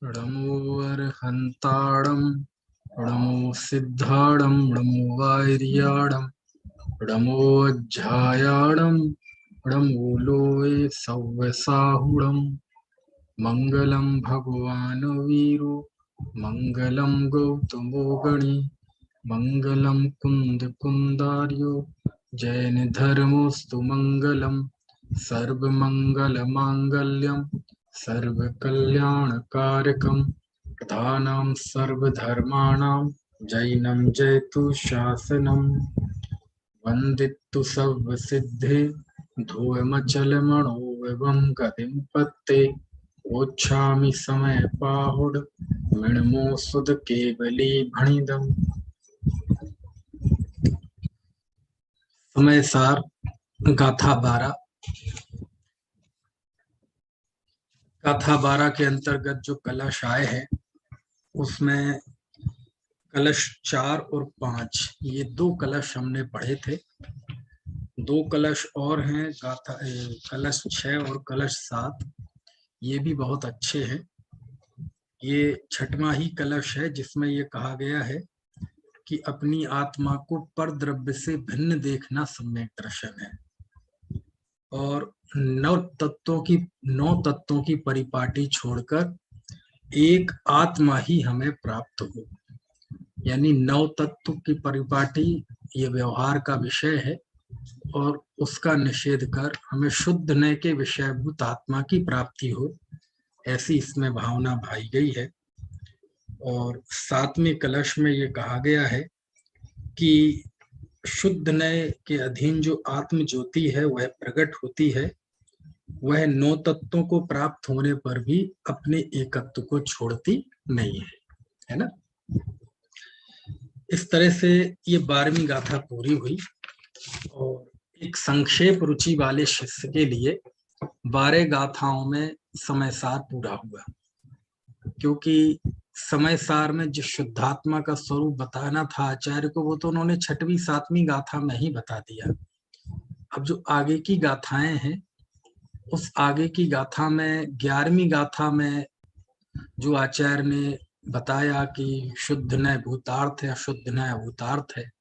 नमो अर्हन्ताणं नमो सिद्धाणं नमो वार्याणं नमो अज्झायाणं नमो लोये सव्यसाहुणं मंगलम भगवान वीरो मंगलम गौतमो गणि मंगलम कुंद कुंदार्यो जैन धर्मोस्तु मंगलम सर्वमंगल मांगल्यम सर्वकल्याणकारकम प्रधानं सर्वधर्माणां जैनं जयतु शासनम वंदितु सर्वसिद्धे धूमचलमणो एवं गतिं पत्ते ओच्छामि समय पाहुड मृणमो सुद केवली भणिदम। समय सार गाथा 12। गाथा 12 के अंतर्गत जो कलश आए हैं उसमें कलश 4 और 5 ये 2 कलश हमने पढ़े थे। 2 कलश और हैं गाथा कलश 6 और कलश 7, ये भी बहुत अच्छे हैं। ये 6वां ही कलश है जिसमें ये कहा गया है कि अपनी आत्मा को पर द्रव्य से भिन्न देखना सम्यक दर्शन है और 9 तत्वों की परिपाटी छोड़कर एक आत्मा ही हमें प्राप्त हो। यानी 9 तत्व की परिपाटी ये व्यवहार का विषय है और उसका निषेध कर हमें शुद्ध नय के विषयभूत आत्मा की प्राप्ति हो, ऐसी इसमें भावना भाई गई है। और 7वें कलश में ये कहा गया है कि शुद्ध नय के अधीन जो आत्म ज्योति है वह प्रकट होती है, वह 9 तत्वों को प्राप्त होने पर भी अपने एकत्व को छोड़ती नहीं है ना। इस तरह से ये 12वीं गाथा पूरी हुई और एक संक्षेप रुचि वाले शिष्य के लिए 12 गाथाओं में समय सार पूरा हुआ, क्योंकि समय सार में जिस शुद्धात्मा का स्वरूप बताना था आचार्य को वो तो उन्होंने 6वीं 7वीं गाथा में ही बता दिया। अब जो आगे की गाथाएं हैं उस आगे की गाथा में 11वीं गाथा में जो आचार्य ने बताया कि शुद्ध नय भूतार्थ है, अशुद्ध नय अभूतार्थ है,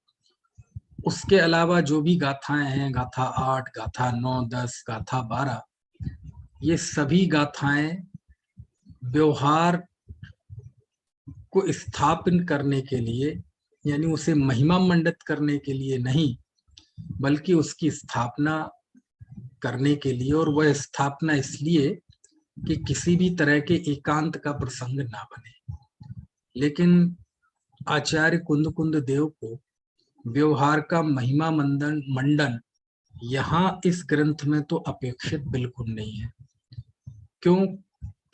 उसके अलावा जो भी गाथाएं हैं गाथा 8, गाथा 9, 10, गाथा 12, ये सभी गाथाएं व्यवहार को स्थापित करने के लिए यानी उसे महिमा मंडित करने के लिए नहीं बल्कि उसकी स्थापना करने के लिए, और वह स्थापना इसलिए कि किसी भी तरह के एकांत का प्रसंग ना बने। लेकिन आचार्य कुंद कुंद देव को व्यवहार का महिमा मंडन यहाँ इस ग्रंथ में तो अपेक्षित बिल्कुल नहीं है। क्यों?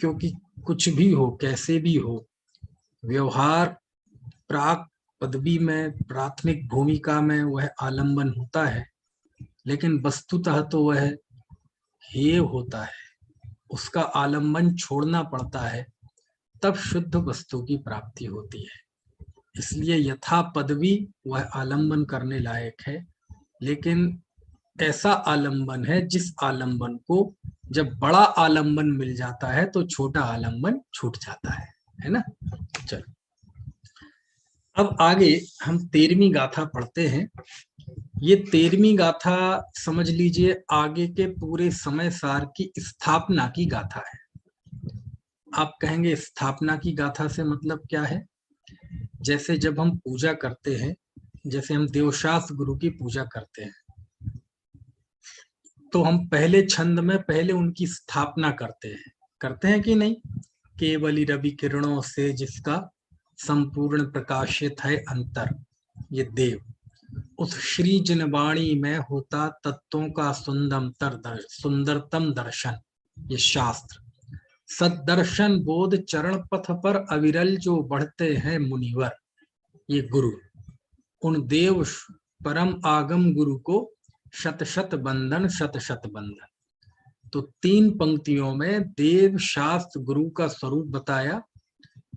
क्योंकि कुछ भी हो कैसे भी हो, व्यवहार प्राक पदवी में प्राथमिक भूमिका में वह आलंबन होता है, लेकिन वस्तुतः तो वह हेय होता है, उसका आलंबन छोड़ना पड़ता है, तब शुद्ध वस्तु की प्राप्ति होती है। इसलिए यथा पदवी वह आलंबन करने लायक है, लेकिन ऐसा आलंबन है जिस आलंबन को जब बड़ा आलंबन मिल जाता है तो छोटा आलंबन छूट जाता है ना। चलो अब आगे हम 13वीं गाथा पढ़ते हैं। ये 13वीं गाथा समझ लीजिए आगे के पूरे समय सार की स्थापना की गाथा है। आप कहेंगे स्थापना की गाथा से मतलब क्या है? जैसे जब हम पूजा करते हैं, जैसे हम देवशास्त्र गुरु की पूजा करते हैं तो हम पहले छंद में पहले उनकी स्थापना करते हैं कि नहीं? केवली रवि किरणों से जिसका संपूर्ण प्रकाशित है अंतर, ये देव, उस श्री जनवाणी में होता तत्वों का सुंदरतम दर्शन, ये शास्त्र, सदर्शन बोध चरण पथ पर अविरल जो बढ़ते हैं मुनिवर, ये गुरु, उन देव परम आगम गुरु को शत शत बंधन शत शत बंधन। तो 3 पंक्तियों में देव शास्त्र गुरु का स्वरूप बताया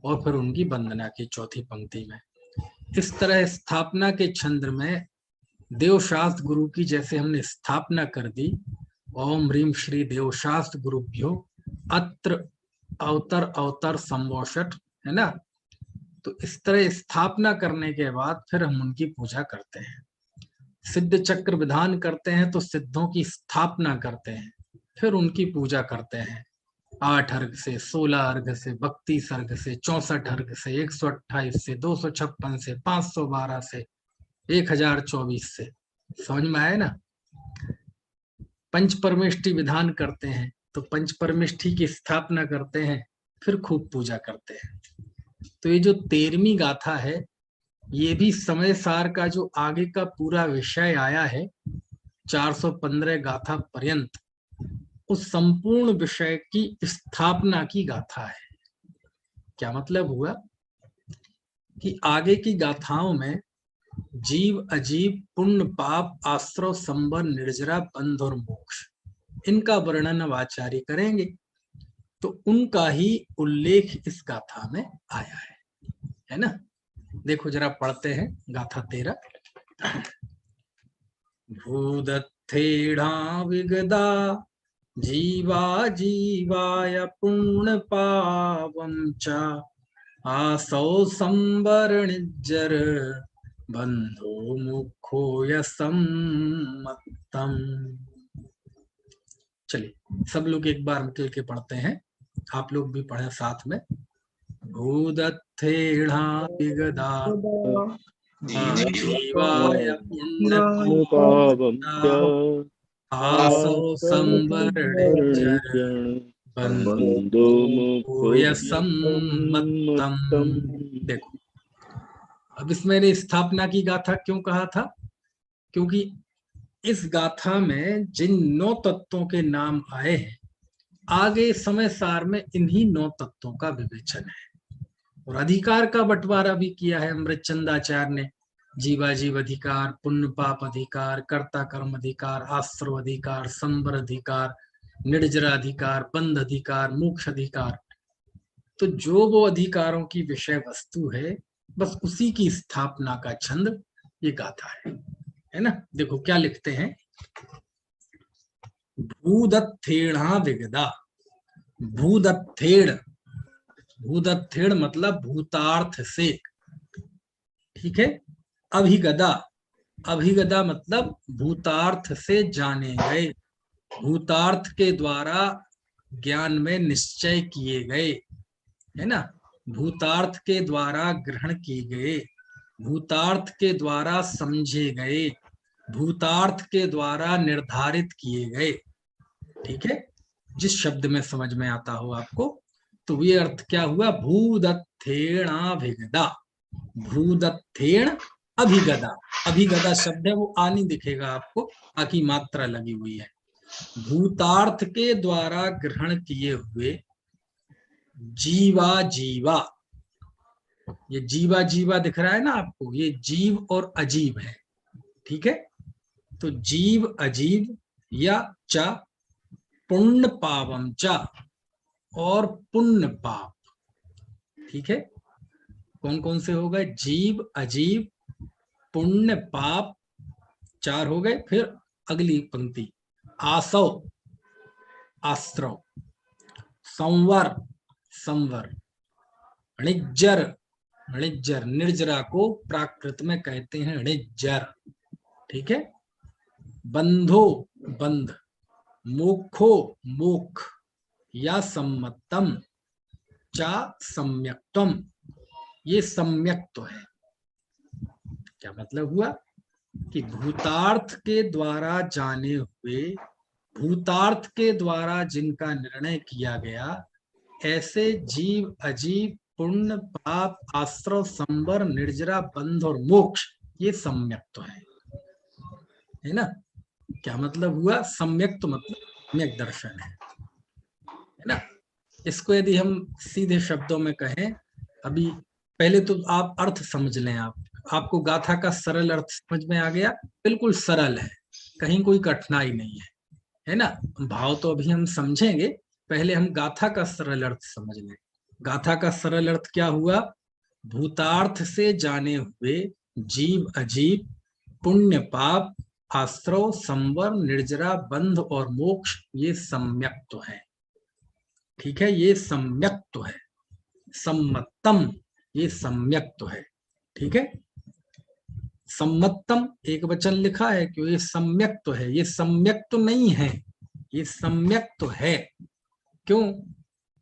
और फिर उनकी वंदना की 4थी पंक्ति में। इस तरह स्थापना के छंद में देव शास्त्र गुरु की जैसे हमने स्थापना कर दी, ओम ह्रीम श्री देव शास्त्र गुरुभ्यो अत्र अवतर अवतर संभोषट, है ना। तो इस तरह स्थापना करने के बाद फिर हम उनकी पूजा करते हैं। सिद्ध चक्र विधान करते हैं तो सिद्धों की स्थापना करते हैं, फिर उनकी पूजा करते हैं। 8 अर्घ से, 16 अर्घ से, 32 अर्घ से, 64 अर्घ से, 128 से, 256 से, 512 से, 1024 से। समझ में आया ना। पंच परमेष्टि विधान करते हैं तो पंच परमेष्टि की स्थापना करते हैं, फिर खूब पूजा करते हैं। तो ये जो 13वीं गाथा है, ये भी समय सार का जो आगे का पूरा विषय आया है 415 गाथा पर्यंत, उस संपूर्ण विषय की स्थापना की गाथा है। क्या मतलब हुआ कि आगे की गाथाओं में जीव अजीव, पुण्य पाप, आश्रव, संबर, निर्जरा, बंध और मोक्ष, इनका वर्णन अब आचार्य करेंगे। तो उनका ही उल्लेख इस गाथा में आया है ना। देखो जरा पढ़ते हैं गाथा 13। भूदत्थेढ़ा विगदा जीवा जीवाय पुण्य पावं च आसौ संवरणिज्जर बंधो मुखो यसम्मत्तम। चलिए सब लोग एक बार मिल के पढ़ते हैं, आप लोग भी पढ़े साथ में। भूदत्थेढ़ा विगदा जीवाय पुण्य पावं च आसौ संवरणिज्जर बंधो मुखो यसम्मत्तम। देखो अब इसमें स्थापना की गाथा क्यों कहा था, क्योंकि इस गाथा में जिन 9 तत्वों के नाम आए हैं, आगे समय सार में इन्हीं 9 तत्वों का विवेचन है। और अधिकार का बंटवारा भी किया है अमृतचंदाचार्य ने। जीवाजीव अधिकार, पुण्य पाप अधिकार, कर्ता कर्म अधिकार, आश्रव अधिकार, संवर अधिकार, निर्जरा अधिकार, बंध अधिकार, मोक्ष अधिकार। तो जो वो अधिकारों की विषय वस्तु है, बस उसी की स्थापना का छंद ये गाथा है ना। देखो क्या लिखते हैं। भूदत्थेढ़ा विगदा। भूदत्थेड़, भूदत्थेड़ मतलब भूतार्थ से, ठीक है। अभिगदा, अभिगदा मतलब भूतार्थ से जाने गए, भूतार्थ के द्वारा ज्ञान में निश्चय किए गए, है ना। भूतार्थ के द्वारा ग्रहण किए गए, भूतार्थ के द्वारा समझे गए, भूतार्थ के द्वारा निर्धारित किए गए, ठीक है। जिस शब्द में समझ में आता हो आपको। तो ये अर्थ क्या हुआ, भूदत्थेणाभिगदा। भूदत्थेण अभिगदा, अभिगदा शब्द है वो आ नहीं दिखेगा आपको, आकी मात्रा लगी हुई है। भूतार्थ के द्वारा ग्रहण किए हुए जीवा जीवा, ये जीवा जीवा दिख रहा है ना आपको, ये जीव और अजीब है, ठीक है। तो जीव अजीव या च पुण्य पावम च, और पुण्य पाप, ठीक है। कौन कौन से हो गए, जीव अजीव पुण्य पाप, 4 हो गए। फिर अगली पंक्ति आसव आश्रव, संवर संवर, णिज्जर णिज्जर, निर्जरा को प्राकृत में कहते हैं णिज्जर, ठीक है। बंधो बंध, मोक्षो मोक्ष या सम्मतम चा सम्यक्तम, ये सम्यक्त है। क्या मतलब हुआ कि भूतार्थ के द्वारा जाने हुए, भूतार्थ के द्वारा जिनका निर्णय किया गया, ऐसे जीव अजीव पुण्य पाप आश्रव संवर निर्जरा बंध और मोक्ष, ये सम्यक्त है ना। क्या मतलब हुआ, सम्यक्त मतलब सम्यक दर्शन है ना। इसको यदि हम सीधे शब्दों में कहें, अभी पहले तो आप अर्थ समझ लें। आपको गाथा का सरल अर्थ समझ में आ गया, बिल्कुल सरल है, कहीं कोई कठिनाई नहीं है ना। भाव तो अभी हम समझेंगे, पहले हम गाथा का सरल अर्थ समझ लें। गाथा का सरल अर्थ क्या हुआ, भूतार्थ से जाने हुए जीव अजीव पुण्य पाप आश्रव संवर निर्जरा बंध और मोक्ष, ये सम्यक्त है। ठीक है, ये सम्यक्त्व है। सम्मतम ये सम्यक्त्व है। ठीक है, सम्मतम एक वचन लिखा है क्यों, ये सम्यक्त्व है, ये सम्यक्त्व नहीं है, ये सम्यक्त्व है। क्यों?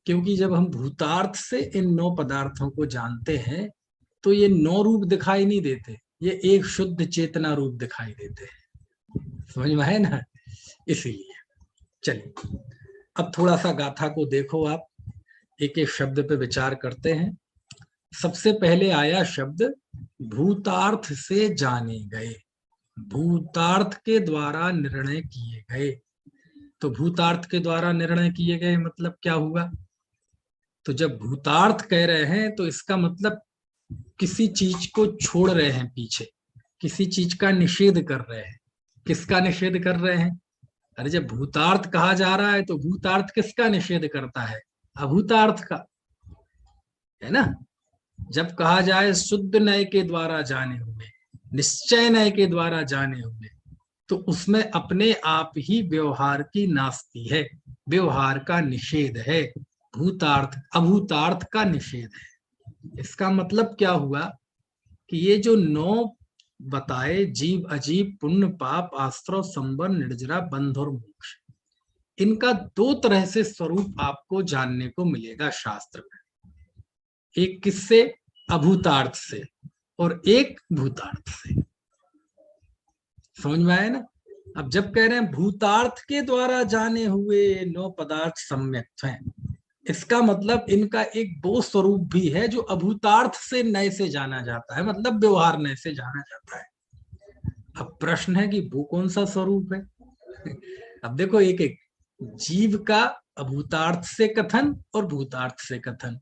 क्योंकि जब हम भूतार्थ से इन 9 पदार्थों को जानते हैं तो ये 9 रूप दिखाई नहीं देते, ये एक शुद्ध चेतना रूप दिखाई देते हैं। समझ में है ना? इसीलिए चलिए अब थोड़ा सा गाथा को देखो आप, एक एक शब्द पे विचार करते हैं। सबसे पहले आया शब्द भूतार्थ से जाने गए, भूतार्थ के द्वारा निर्णय किए गए। तो भूतार्थ के द्वारा निर्णय किए गए मतलब क्या हुआ? तो जब भूतार्थ कह रहे हैं तो इसका मतलब किसी चीज को छोड़ रहे हैं पीछे, किसी चीज का निषेध कर रहे हैं। किसका निषेध कर रहे हैं? अरे जब भूतार्थ कहा जा रहा है तो भूतार्थ किसका निषेध करता है? अभूतार्थ का, है ना? जब कहा जाए शुद्ध नय के द्वारा जाने हुए, निश्चय नय के द्वारा जाने हुए, तो उसमें अपने आप ही व्यवहार की नास्ती है, व्यवहार का निषेध है, भूतार्थ अभूतार्थ का निषेध है। इसका मतलब क्या हुआ कि ये जो 9 बताए, जीव अजीब, पुण्य पाप, आश्रव, संबर, निर्जरा, बंध और मोक्ष, इनका 2 तरह से स्वरूप आपको जानने को मिलेगा शास्त्र में। एक किससे? अभूतार्थ से, और एक भूतार्थ से। समझ में आया ना? अब जब कह रहे हैं भूतार्थ के द्वारा जाने हुए 9 पदार्थ सम्यक्त हैं, इसका मतलब इनका एक 2 स्वरूप भी है जो अभूतार्थ से नय से जाना जाता है, मतलब व्यवहार नय से जाना जाता है। अब प्रश्न है कि वो कौन सा स्वरूप है? अब देखो एक एक, जीव का अभूतार्थ से कथन और भूतार्थ से कथन,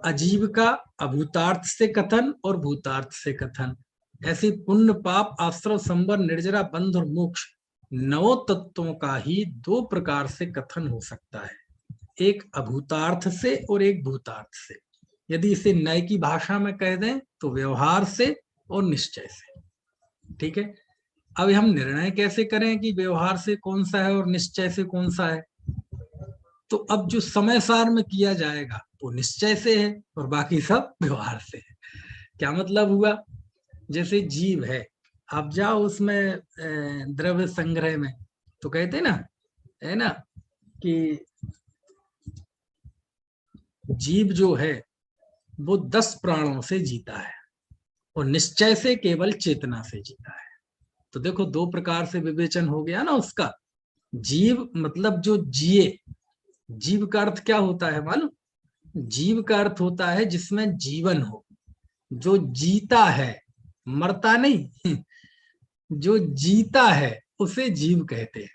अजीव का अभूतार्थ से कथन और भूतार्थ से कथन, ऐसे पुण्य पाप आश्रव संबर निर्जरा बंध और मोक्ष 9 तत्वों का ही 2 प्रकार से कथन हो सकता है, एक अभूतार्थ से और एक भूतार्थ से। यदि इसे नय की भाषा में कह दें तो व्यवहार से और निश्चय से। ठीक है, अब हम निर्णय कैसे करें कि व्यवहार से कौन सा है और निश्चय से कौन सा है? तो अब जो समय सार में किया जाएगा वो निश्चय से है और बाकी सब व्यवहार से है। क्या मतलब हुआ? जैसे जीव है, आप जाओ उसमें द्रव्य संग्रह में, तो कहते ना, है ना, कि जीव जो है वो 10 प्राणों से जीता है और निश्चय से केवल चेतना से जीता है। तो देखो 2 प्रकार से विवेचन हो गया ना उसका। जीव मतलब जो जिए, जीव का अर्थ क्या होता है मालूम? जीव का अर्थ होता है जिसमें जीवन हो, जो जीता है, मरता नहीं। जो जीता है उसे जीव कहते हैं।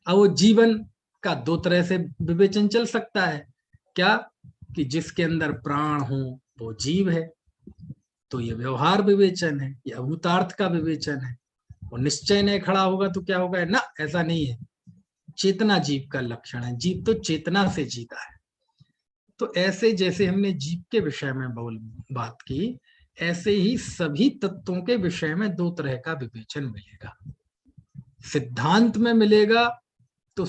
अब वो जीवन का 2 तरह से विवेचन चल सकता है। क्या? कि जिसके अंदर प्राण हो वो जीव है, तो ये व्यवहार विवेचन है, ये अभूतार्थ का विवेचन है। और निश्चय नहीं खड़ा होगा तो क्या होगा? ना, ऐसा नहीं है, चेतना जीव का लक्षण है, जीव तो चेतना से जीता है। तो ऐसे जैसे हमने जीव के विषय में बात की, ऐसे ही सभी तत्वों के विषय में 2 तरह का विवेचन मिलेगा। सिद्धांत में मिलेगा तो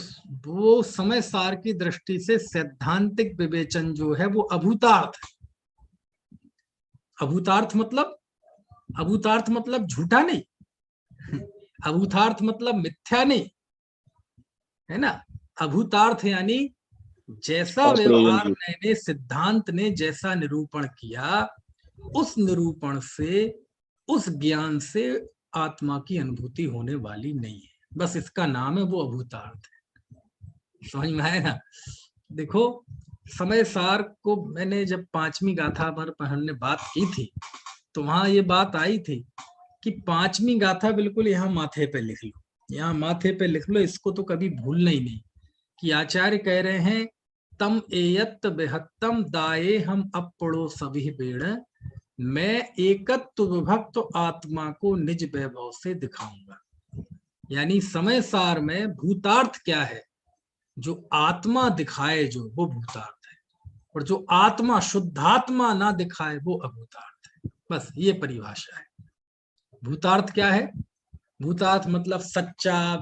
वो समय सार की दृष्टि से सैद्धांतिक विवेचन जो है वो अभूतार्थ है। अभूतार्थ मतलब झूठा नहीं, अभूतार्थ मतलब मिथ्या नहीं, है ना? अभूतार्थ यानी जैसा व्यवहार ने सिद्धांत ने जैसा निरूपण किया, उस निरूपण से, उस ज्ञान से आत्मा की अनुभूति होने वाली नहीं है, बस इसका नाम है वो अभूतार्थ है। समझ में आया ना? देखो समय सार को मैंने जब 5वीं गाथा पर हमने बात की थी तो वहां ये बात आई थी कि 5वीं गाथा बिल्कुल यहाँ माथे पे लिख लो, यहाँ माथे पे लिख लो, इसको तो कभी भूलना ही नहीं। कि आचार्य कह रहे हैं तम एयत बेहत्तम दाये हम अपड़ो सभी बेड़, मैं एकत्व विभक्त आत्मा को निज वैभव से दिखाऊंगा। यानी समय सार में भूतार्थ क्या है? जो आत्मा दिखाए जो वो भूतार्थ है, और जो आत्मा शुद्धात्मा ना दिखाए वो अभूतार्थ है। बस ये परिभाषा है। भूतार्थ क्या है? भूतार्थ मतलब सच्चा,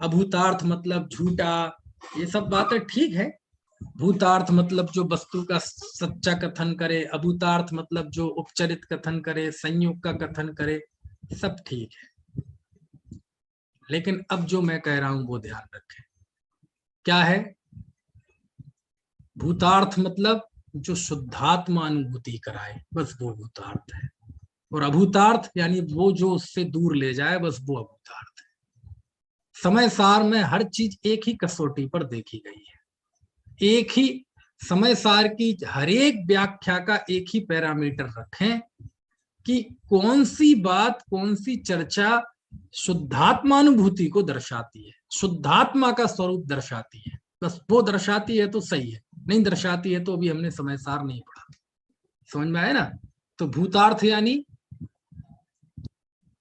अभूतार्थ मतलब झूठा। ये सब बातें ठीक है, भूतार्थ मतलब जो वस्तु का सच्चा कथन करे, अभूतार्थ मतलब जो उपचरित कथन करे, संयोग का कथन करे, सब ठीक है। लेकिन अब जो मैं कह रहा हूं वो ध्यान रखें। क्या है? भूतार्थ मतलब जो शुद्धात्मा अनुभूति कराए, बस वो भूतार्थ है। और अभूतार्थ यानी वो जो उससे दूर ले जाए, बस वो अभूतार्थ है। समय सार में हर चीज एक ही कसौटी पर देखी गई है। एक ही समय सार की हर एक व्याख्या का एक ही पैरामीटर रखें कि कौन सी बात, कौन सी चर्चा शुद्धात्मानुभूति को दर्शाती है, शुद्धात्मा का स्वरूप दर्शाती है, बस वो दर्शाती है तो सही है, नहीं दर्शाती है तो अभी हमने समय सार नहीं पढ़ा। समझ में आया ना? तो भूतार्थ यानी,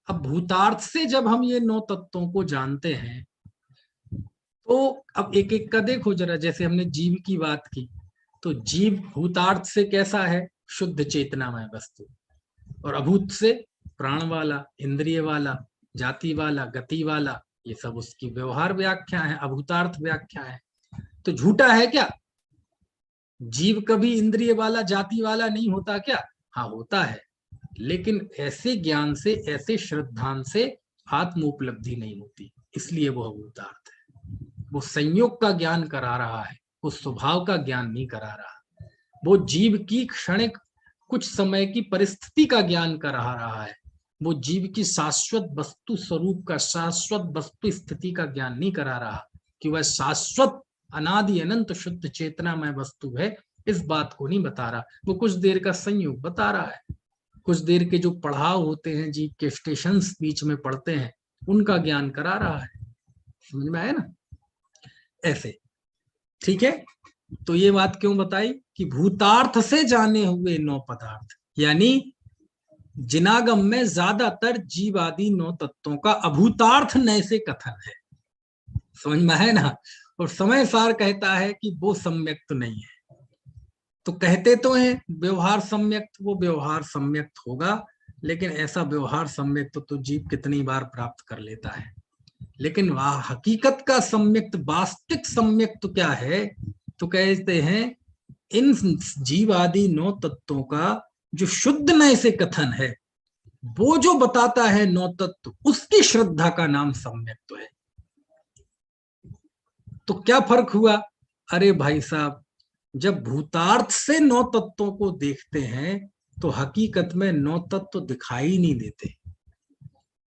अब भूतार्थ से जब हम ये 9 तत्वों को जानते हैं तो अब एक एक का देखो जरा। जैसे हमने जीव की बात की, तो जीव भूतार्थ से कैसा है? शुद्ध चेतनामय वस्तु। और अभूत से प्राण वाला, इंद्रिय वाला, जाति वाला, गति वाला, ये सब उसकी व्यवहार व्याख्या है, अभूतार्थ व्याख्या है। तो झूठा है क्या? जीव कभी इंद्रिय वाला, जाति वाला नहीं होता क्या? हाँ होता है, लेकिन ऐसे ज्ञान से, ऐसे श्रद्धान से आत्म उपलब्धि नहीं होती, इसलिए वो अभूतार्थ है। वो संयोग का ज्ञान करा रहा है, वो स्वभाव का ज्ञान नहीं करा रहा। वो जीव की क्षणिक कुछ समय की परिस्थिति का ज्ञान करा रहा है। वो जीव की शाश्वत वस्तु स्वरूप का, शाश्वत वस्तु स्थिति का ज्ञान नहीं करा रहा कि वह शाश्वत अनादि अनंत शुद्ध चेतनामय वस्तु है, इस बात को नहीं बता रहा। वो कुछ देर का संयोग बता रहा है, कुछ देर के जो पढ़ाव होते हैं, जीव के स्टेशंस बीच में पढ़ते हैं, उनका ज्ञान करा रहा है। समझ में आया ना? ऐसे ठीक है। तो ये बात क्यों बताई कि भूतार्थ से जाने हुए 9 पदार्थ, यानी जिनागम में ज्यादातर जीव आदि 9 तत्वों का अभूतार्थ नए से कथन है। समझ में है ना? और समय सार कहता है कि वो सम्यक्त नहीं है। तो कहते तो हैं व्यवहार सम्यक्त, वो व्यवहार सम्यक्त होगा, लेकिन ऐसा व्यवहार सम्यक्त तो जीव कितनी बार प्राप्त कर लेता है। लेकिन वह हकीकत का सम्यक्त, वास्तविक सम्यक्त क्या है? तो कहते हैं इन जीव आदि 9 तत्वों का जो शुद्ध नय से कथन है, वो जो बताता है 9 तत्व, उसकी श्रद्धा का नाम सम्यक्त है। तो क्या फर्क हुआ? अरे भाई साहब, जब भूतार्थ से 9 तत्वों को देखते हैं तो हकीकत में 9 तत्व दिखाई नहीं देते।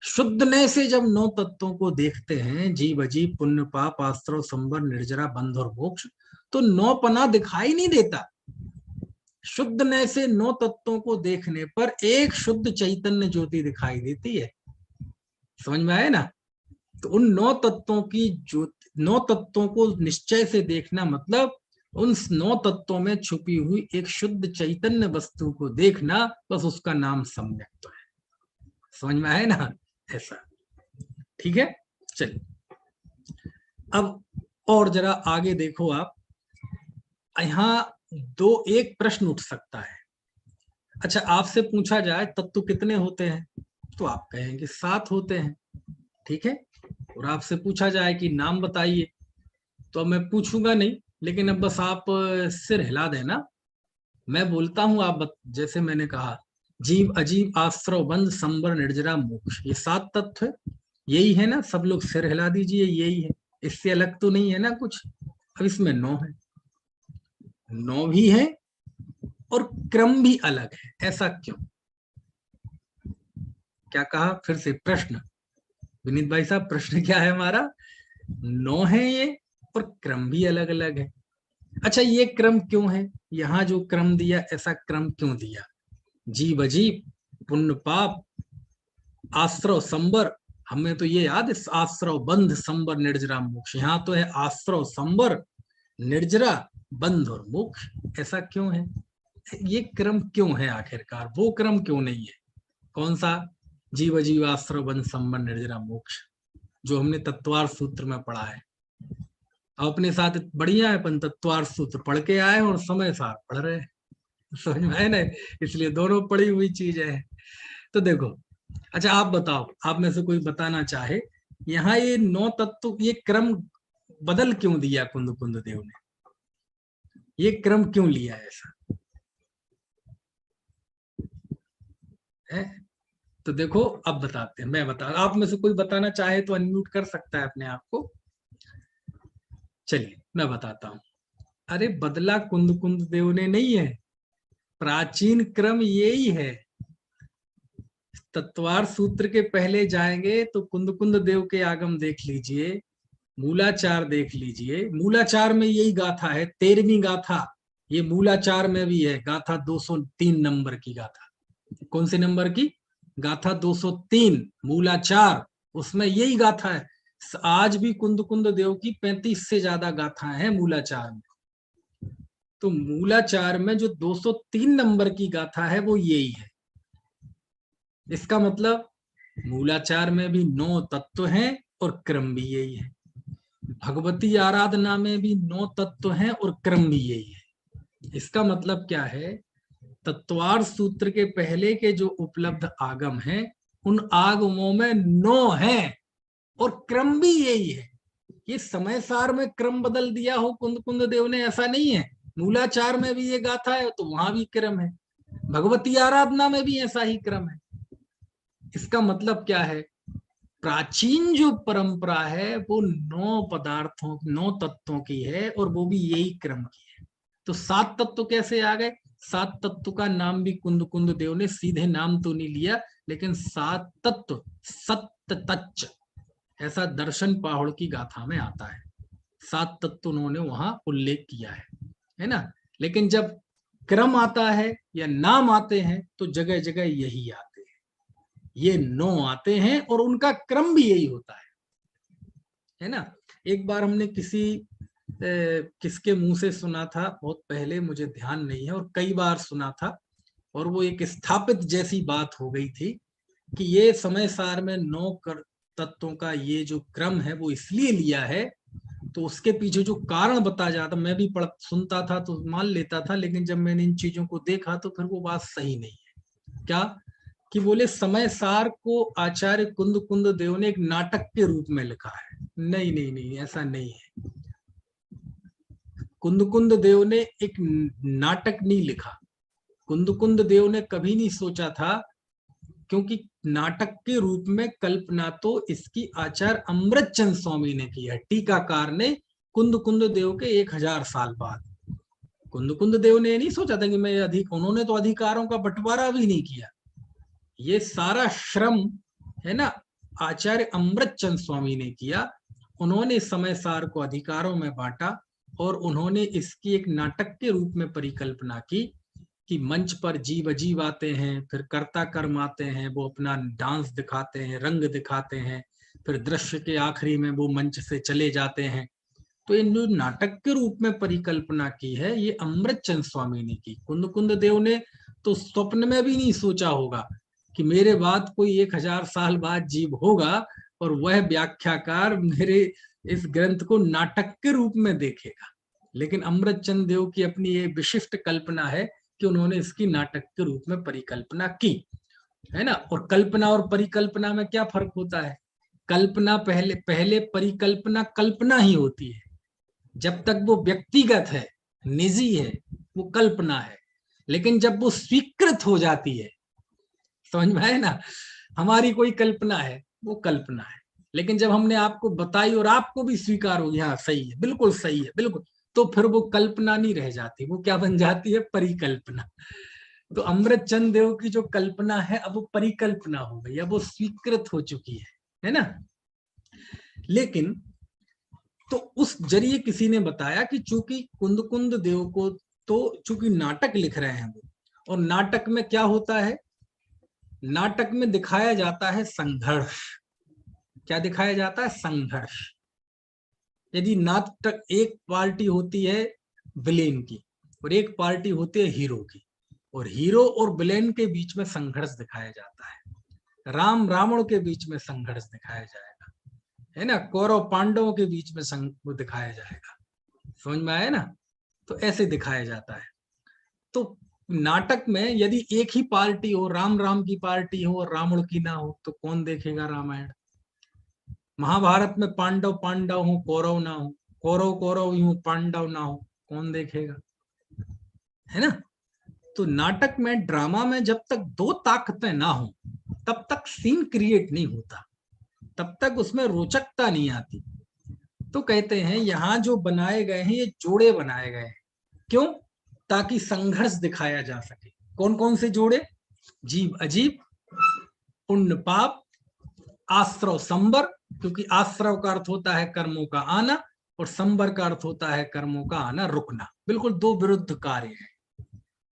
शुद्ध नय से जब 9 तत्वों को देखते हैं, जीव अजीब, पुण्य पाप, आश्रव, संवर, निर्जरा, बंध और मोक्ष, तो 9 पना दिखाई नहीं देता। शुद्ध नय से 9 तत्वों को देखने पर एक शुद्ध चैतन्य ज्योति दिखाई देती है। समझ में आया ना? तो उन 9 तत्वों की ज्योति, 9 तत्वों को निश्चय से देखना मतलब उन 9 तत्वों में छुपी हुई एक शुद्ध चैतन्य वस्तु को देखना, बस उसका नाम सम्यक्त है। समझ में आया ना? ऐसा ठीक है। चलिए अब और जरा आगे देखो आप। यहां एक प्रश्न उठ सकता है। अच्छा, आपसे पूछा जाए तत्व कितने होते हैं, तो आप कहेंगे 7 होते हैं, ठीक है। और आपसे पूछा जाए कि नाम बताइए, तो मैं पूछूंगा नहीं, लेकिन अब बस आप सिर हिला देना। मैं बोलता हूं, आप जैसे मैंने कहा, जीव अजीब, आश्रव, बंध, संवर, निर्जरा, मोक्ष, ये 7 तत्व है। यही है ना? सब लोग सिर हिला दीजिए, यही है, इससे अलग तो नहीं है ना कुछ। अब इसमें 9 है, 9 भी है और क्रम भी अलग है। ऐसा क्यों? क्या कहा? फिर से प्रश्न, विनीत भाई साहब, प्रश्न क्या है हमारा? 9 है ये और क्रम भी अलग अलग है। अच्छा, ये क्रम क्यों है? यहां जो क्रम दिया, ऐसा क्रम क्यों दिया? जीव अजीब, पुण्य पाप, आश्रव, संवर, हमें तो ये याद है, आश्रव, बंध, संवर, निर्जरा, मोक्ष। यहाँ तो है आश्रव, संवर, निर्जरा, बंध और मोक्ष। ऐसा क्यों है? ये क्रम क्यों है आखिरकार? वो क्रम क्यों नहीं है? कौन सा? जीव अजीव, आश्रव, बंध, संवर, निर्जरा, मोक्ष, जो हमने तत्वार सूत्र में पढ़ा है। अपने साथ बढ़िया है, अपन तत्वार सूत्र पढ़ के आए और समय सार पढ़ रहे हैं। समझ में आए ना? इसलिए दोनों पढ़ी हुई चीज है। तो देखो, अच्छा आप बताओ, आप में से कोई बताना चाहे, यहाँ ये 9 तत्व, ये क्रम बदल क्यों दिया कुंद कुंद देव ने? ये क्रम क्यों लिया है ऐसा है? तो देखो अब बताते हैं, मैं बता, आप में से कोई बताना चाहे तो अनम्यूट कर सकता है अपने आप को। चलिए मैं बताता हूं। अरे बदला कुंद कुंद देव ने नहीं है, प्राचीन क्रम यही है। तत्वार सूत्र के पहले जाएंगे तो कुंद कुंद देव के आगम देख लीजिए, मूलाचार देख लीजिए। मूलाचार में यही गाथा है, 13वीं गाथा। ये मूलाचार में भी है, गाथा 203 नंबर की गाथा। कौन से नंबर की? गाथा 203 मूलाचार, उसमें यही गाथा है। आज भी कुंद कुंद देव की 35 से ज्यादा गाथाएं हैं मूलाचार में। तो मूलाचार में जो 203 नंबर की गाथा है वो यही है। इसका मतलब मूलाचार में भी 9 तत्व हैं और क्रम भी यही है। भगवती आराधना में भी 9 तत्व हैं और क्रम भी यही है। इसका मतलब क्या है? तत्वार सूत्र के पहले के जो उपलब्ध आगम हैं, उन आगमों में 9 हैं और क्रम भी यही है। ये समय सार में क्रम बदल दिया हो कुंद कुंद देव ने, ऐसा नहीं है। मूलाचार में भी ये गाथा है तो वहां भी क्रम है, भगवती आराधना में भी ऐसा ही क्रम है। इसका मतलब क्या है? प्राचीन जो परंपरा है वो 9 पदार्थों, 9 तत्वों की है और वो भी यही क्रम की है। तो 7 तत्व कैसे आ गए? 7 तत्व का नाम भी कुंद कुंद देव ने सीधे नाम तो नहीं लिया, लेकिन 7 तत्व, सत्य तच्च, ऐसा दर्शन पाहुड़ की गाथा में आता है। 7 तत्व उन्होंने वहां उल्लेख किया है ना। लेकिन जब क्रम आता है या नाम आते हैं तो जगह जगह यही आते हैं, ये 9 आते हैं और उनका क्रम भी यही होता है ना। एक बार हमने किसके मुंह से सुना था, बहुत पहले, मुझे ध्यान नहीं है, और कई बार सुना था, और वो एक स्थापित जैसी बात हो गई थी कि ये समय सार में 9 तत्वों का ये जो क्रम है वो इसलिए लिया है। तो उसके पीछे जो कारण बताया जाता, मैं भी सुनता था तो मान लेता था, लेकिन जब मैंने इन चीजों को देखा तो फिर वो बात सही नहीं है। क्या? कि बोले समय सार को आचार्य कुंद कुंद देव ने एक नाटक के रूप में लिखा है। नहीं नहीं नहीं, ऐसा नहीं है। कुंद कुंद देव ने एक नाटक नहीं लिखा। कुंद कुंद देव ने कभी नहीं सोचा था, क्योंकि नाटक के रूप में कल्पना तो इसकी आचार्य अमृतचंद स्वामी ने की है, टीकाकार ने, कुंद कुंद देव के 1000 साल बाद। कुंद कुंद देव ने नहीं सोचा था कि मैं उन्होंने तो अधिकारों का बंटवारा भी नहीं किया। ये सारा श्रम है ना आचार्य अमृतचंद स्वामी ने किया। उन्होंने समय सार को अधिकारों में बांटा और उन्होंने इसकी एक नाटक के रूप में परिकल्पना की कि मंच पर जीव अजीब आते हैं, फिर कर्ता कर्म आते हैं, वो अपना डांस दिखाते हैं, रंग दिखाते हैं, फिर दृश्य के आखिरी में वो मंच से चले जाते हैं। तो इन जो नाटक के रूप में परिकल्पना की है ये अमृतचंद स्वामी ने की। कुंद कुंद देव ने तो स्वप्न में भी नहीं सोचा होगा कि मेरे बाद कोई 1000 साल बाद जीव होगा और वह व्याख्याकार मेरे इस ग्रंथ को नाटक के रूप में देखेगा। लेकिन अमृतचंद देव की अपनी ये विशिष्ट कल्पना है कि उन्होंने इसकी नाटक के रूप में परिकल्पना की, है ना। और कल्पना और परिकल्पना में क्या फर्क होता है? कल्पना पहले पहले परिकल्पना कल्पना ही होती है, जब तक वो व्यक्तिगत है, निजी है, वो कल्पना है। लेकिन जब वो स्वीकृत हो जाती है, समझ में आए ना, हमारी कोई कल्पना है, वो कल्पना है, लेकिन जब हमने आपको बताई और आपको भी स्वीकार हो गया, हाँ सही है, बिल्कुल सही है, बिल्कुल, तो फिर वो कल्पना नहीं रह जाती, वो क्या बन जाती है? परिकल्पना। तो अमृतचंद देव की जो कल्पना है अब वो परिकल्पना हो गई, अब वो स्वीकृत हो चुकी है ना। लेकिन तो उस जरिए किसी ने बताया कि चूंकि कुंद कुंद देव को, तो चूंकि नाटक लिख रहे हैं वो, और नाटक में क्या होता है? नाटक में दिखाया जाता है संघर्ष। क्या दिखाया जाता है? संघर्ष। यदि नाटक, एक पार्टी होती है विलेन की और एक पार्टी होती है हीरो की, और हीरो और विलेन के बीच में संघर्ष दिखाया जाता है। राम रावण के बीच में संघर्ष दिखाया जाएगा, है ना। कौरव पांडवों के बीच में वो दिखाया जाएगा। समझ में आया ना? तो ऐसे दिखाया जाता है। तो नाटक में यदि एक ही पार्टी हो, राम राम की पार्टी हो और रावण की ना हो, तो कौन देखेगा रामायण? महाभारत में पांडव पांडव हो, कौरव ना हो, कौरव कौरव ही हो, पांडव ना हो, कौन देखेगा? है ना। तो नाटक में, ड्रामा में जब तक दो ताकतें ना हो तब तक सीन क्रिएट नहीं होता, तब तक उसमें रोचकता नहीं आती। तो कहते हैं यहाँ जो बनाए गए हैं ये जोड़े बनाए गए हैं, क्यों? ताकि संघर्ष दिखाया जा सके। कौन कौन से जोड़े? जीव अजीब, पुण्य पाप, आश्रव संबर, क्योंकि आश्रव का अर्थ होता है कर्मों का आना और संबर का अर्थ होता है कर्मों का आना रुकना, बिल्कुल दो विरुद्ध कार्य है।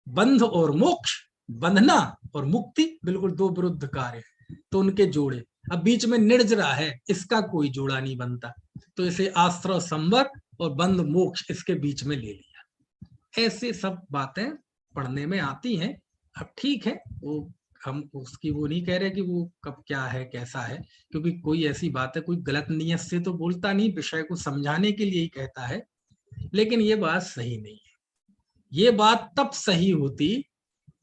बंध और मोक्ष, बंधना और मुक्ति, बिल्कुल दो विरुद्ध कार्य है, तो उनके जोड़े। अब बीच में निर्जरा है, इसका कोई जोड़ा नहीं बनता, तो इसे आश्रव संबर और बंध मोक्ष इसके बीच में ले लिया। ऐसे सब बातें पढ़ने में आती हैं। अब ठीक है, वो हम उसकी वो नहीं कह रहे कि वो कब क्या है कैसा है, क्योंकि कोई ऐसी बात है, कोई गलत नीयत से तो बोलता नहीं, विषय को समझाने के लिए ही कहता है। लेकिन ये बात सही नहीं है। ये बात तब सही होती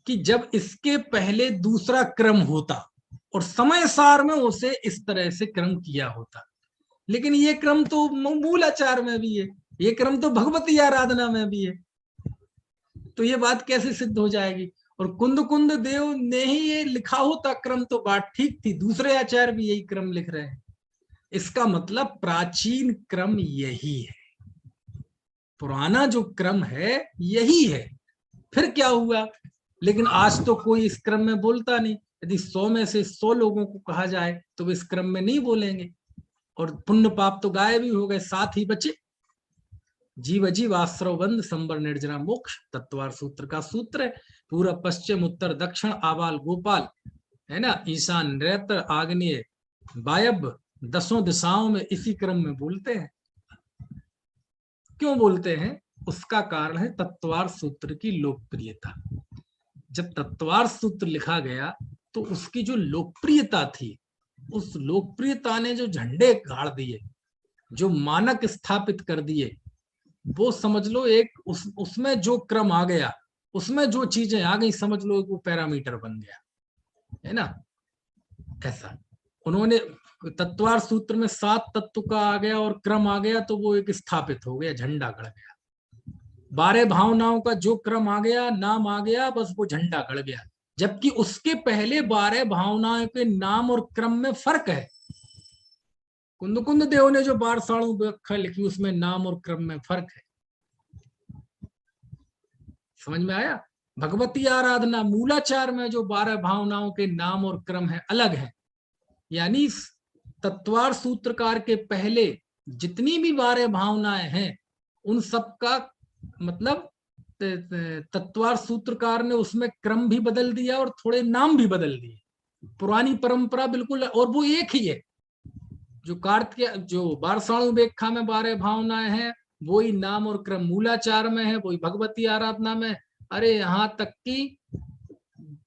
कि जब इसके पहले दूसरा क्रम होता और समय सार में उसे इस तरह से क्रम किया होता। लेकिन ये क्रम तो मूलाचार में भी है, ये क्रम तो भगवती आराधना में भी है, तो ये बात कैसे सिद्ध हो जाएगी? और कुंद कुंद देव ने ही ये लिखा होता क्रम तो बात ठीक थी, दूसरे आचार्य भी यही क्रम लिख रहे हैं। इसका मतलब प्राचीन क्रम यही है, पुराना जो क्रम है यही है। फिर क्या हुआ? लेकिन आज तो कोई इस क्रम में बोलता नहीं। यदि 100 में से 100 लोगों को कहा जाए तो वे इस क्रम में नहीं बोलेंगे, और पुण्य पाप तो गायब ही हो गए, साथ ही बचे जीव अजीव, आश्रव बंध, संबर निर्जरा मोक्ष। तत्वार सूत्र का सूत्र है, पूरा पश्चिम उत्तर दक्षिण आबाल गोपाल, है ना, ईशान नैऋत्य आग्नेय वायव्य, 10 दिशाओं में इसी क्रम में बोलते हैं। क्यों बोलते हैं? उसका कारण है तत्वार सूत्र की लोकप्रियता। जब तत्वार सूत्र लिखा गया तो उसकी जो लोकप्रियता थी, उस लोकप्रियता ने जो झंडे गाड़ दिए, जो मानक स्थापित कर दिए, वो समझ लो एक उसमें जो क्रम आ गया, उसमें जो चीजें आ गई, समझ लो वो पैरामीटर बन गया, है ना। ऐसा उन्होंने तत्वार सूत्र में 7 तत्व का आ गया और क्रम आ गया, तो वो एक स्थापित हो गया, झंडा गड़ गया। 12 भावनाओं का जो क्रम आ गया, नाम आ गया, बस वो झंडा गड़ गया। जबकि उसके पहले 12 भावनाओं के नाम और क्रम में फर्क है। कुंद कुंद देव ने जो 12 व्याख्या लिखी उसमें नाम और क्रम में फर्क है। समझ में आया? भगवती आराधना मूलाचार में जो 12 भावनाओं के नाम और क्रम है अलग है। यानी तत्वार सूत्रकार के पहले जितनी भी 12 भावनाएं हैं उन सब का मतलब तत्वार सूत्रकार ने उसमें क्रम भी बदल दिया और थोड़े नाम भी बदल दिए। पुरानी परंपरा बिल्कुल, और वो एक ही है। जो कार्तिक जो 12 व्याख्या में 12 भावनाएं हैं वही नाम और क्रम मूलाचार में है, वही भगवती आराधना में। अरे यहाँ तक कि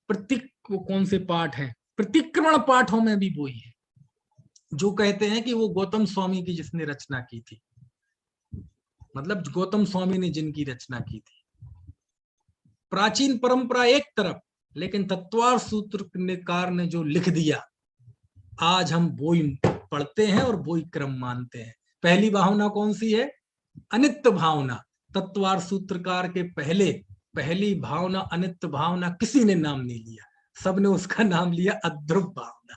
प्रतीक कौन से पाठ है, प्रतिक्रमण पाठों में भी वही है, जो कहते हैं कि वो गौतम स्वामी की जिसने रचना की थी, मतलब गौतम स्वामी ने जिनकी रचना की थी। प्राचीन परंपरा एक तरफ, लेकिन तत्वार सूत्रकार ने जो लिख दिया, आज हम वो ही पढ़ते हैं और वो ही क्रम मानते हैं। पहली भावना कौन सी है? अनित्य भावना। तत्वार सूत्रकार के पहले पहली भावना अनित्य भावना किसी ने नाम नहीं लिया, सबने उसका नाम लिया अध्रुव भावना।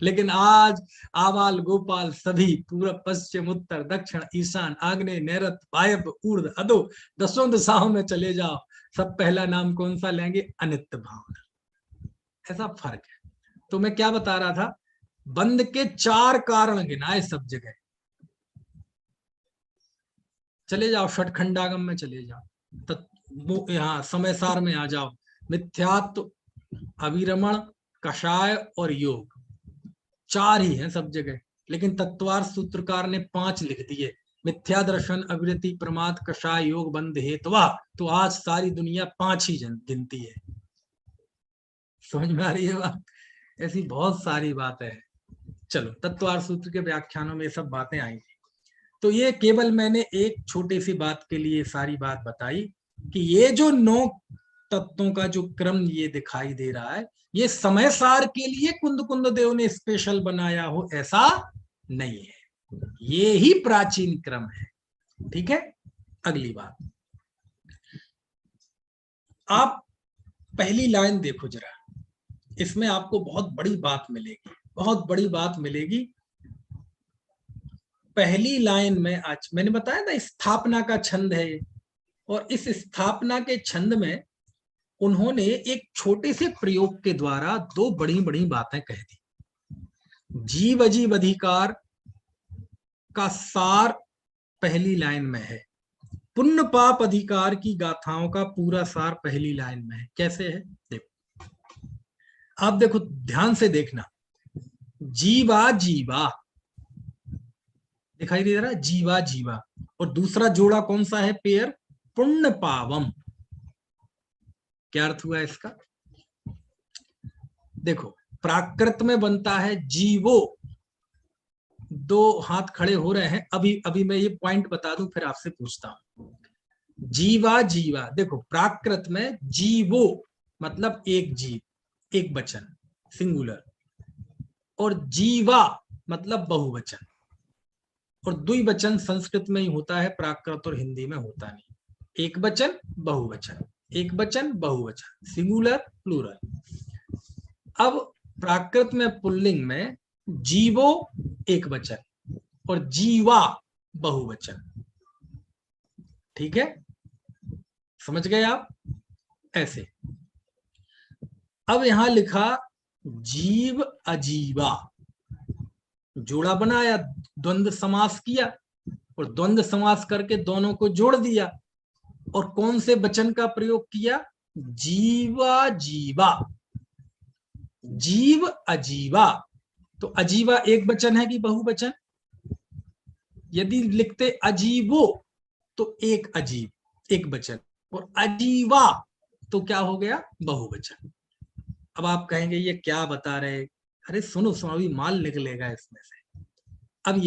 लेकिन आज आबाल गोपाल सभी, पूरा पश्चिम उत्तर दक्षिण ईशान आग्नेय नैऋत्य वायव्य ऊर्ध्व अधो 10 दिशाओं में चले जाओ, सब पहला नाम कौन सा लेंगे? अनित्य भावना। ऐसा फर्क है। तो मैं क्या बता रहा था? बंध के 4 कारण गिनाए सब जगह। चले जाओ षटखंडागम में, चले जाओ, यहाँ समय सार में आ जाओ, मिथ्यात्व, अविरमण, कषाय और योग, 4 ही हैं सब जगह। लेकिन तत्वार सूत्रकार ने 5 लिख दिए, मिथ्या दर्शन, अविरति, प्रमाद, कषाय, योग, बंध, हेतवा। तो आज सारी दुनिया 5 ही गिनती है। समझ में आ रही है बात? ऐसी बहुत सारी बातें हैं। चलो, तत्वार सूत्र के व्याख्यानों में सब बातें आएंगी। तो ये केवल मैंने एक छोटी सी बात के लिए सारी बात बताई कि ये जो 9 तत्वों का जो क्रम ये दिखाई दे रहा है, ये समय सार के लिए कुंद कुंद देव ने स्पेशल बनाया हो ऐसा नहीं है, ये ही प्राचीन क्रम है। ठीक है, अगली बात, आप पहली लाइन देखो जरा, इसमें आपको बहुत बड़ी बात मिलेगी, बहुत बड़ी बात मिलेगी। पहली लाइन में आज मैंने बताया था स्थापना का छंद है ये, और इस स्थापना के छंद में उन्होंने एक छोटे से प्रयोग के द्वारा दो बड़ी बड़ी बातें कह दी। जीव अजीव अधिकार का सार पहली लाइन में है, पुण्य पाप अधिकार की गाथाओं का पूरा सार पहली लाइन में है। कैसे है देखो, आप देखो ध्यान से देखना, जीवा जीवा दिखाई दे रहा है, जीवा जीवा, और दूसरा जोड़ा कौन सा है, पेयर, पुण्य पावम। क्या अर्थ हुआ इसका, देखो प्राकृत में बनता है जीवो, दो हाथ खड़े हो रहे हैं, अभी अभी मैं ये पॉइंट बता दूं फिर आपसे पूछता हूं। जीवा जीवा, देखो प्राकृत में जीवो मतलब एक जीव, एक वचन सिंगुलर, और जीवा मतलब बहुवचन, और द्विवचन संस्कृत में ही होता है, प्राकृत और हिंदी में होता नहीं। एक वचन बहुवचन, एक वचन बहुवचन, सिंगुलर प्लूरल। अब प्राकृत में पुल्लिंग में जीवो एक वचन और जीवा बहुवचन, ठीक है, समझ गए आप, ऐसे। अब यहां लिखा जीव अजीवा, जोड़ा बनाया, द्वंद्व समास किया, और द्वंद्व समास करके दोनों को जोड़ दिया, और कौन से वचन का प्रयोग किया, जीवा जीवा, जीव अजीवा। तो अजीवा एक वचन है कि बहुवचन, यदि लिखते अजीवो तो एक अजीब, एक वचन, और अजीवा तो क्या हो गया, बहुवचन। अब आप कहेंगे ये क्या बता रहे, अरे सुनो सुनो, अभी माल निकलेगा इसमें से। अब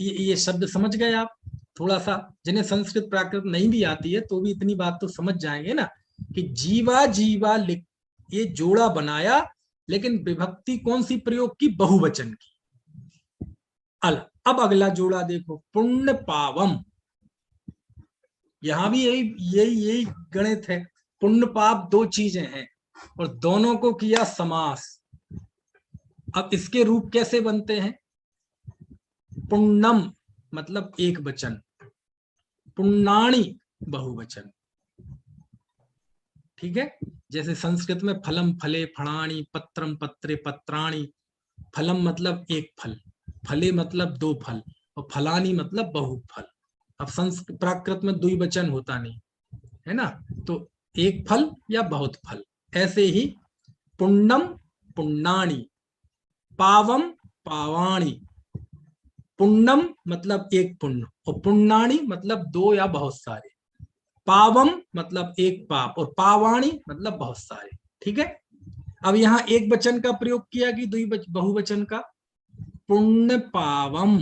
ये शब्द समझ गए आप, थोड़ा सा, जिन्हें संस्कृत प्राकृत नहीं भी आती है तो भी इतनी बात तो समझ जाएंगे ना, कि जीवा जीवा लिख, ये जोड़ा बनाया, लेकिन विभक्ति कौन सी प्रयोग की, बहुवचन की। अब अगला जोड़ा देखो, पुण्य पावम, यहां भी यही गणित है, पुण्य पाप दो चीजें हैं और दोनों को किया समास। अब इसके रूप कैसे बनते हैं, पुण्यम मतलब एक वचन, पुण्णाणि बहुवचन, ठीक है। जैसे संस्कृत में फलम फले फणाणि, पत्रम पत्रे पत्राणि, फलम मतलब एक फल, फले मतलब दो फल, और फलानी मतलब बहुत फल। अब संस्कृत प्राकृत में द्विवचन होता नहीं है ना, तो एक फल या बहुत फल। ऐसे ही पुण्यम पुण्णाणि, पावम पावाणि, पुण्यम मतलब एक पुण्य, और पुण्णाणि मतलब दो या बहुत सारे, पावम मतलब एक पाप, और पावाणी मतलब बहुत सारे, ठीक है। अब यहां एक वचन का प्रयोग किया कि बहुवचन का, पुण्य पावम,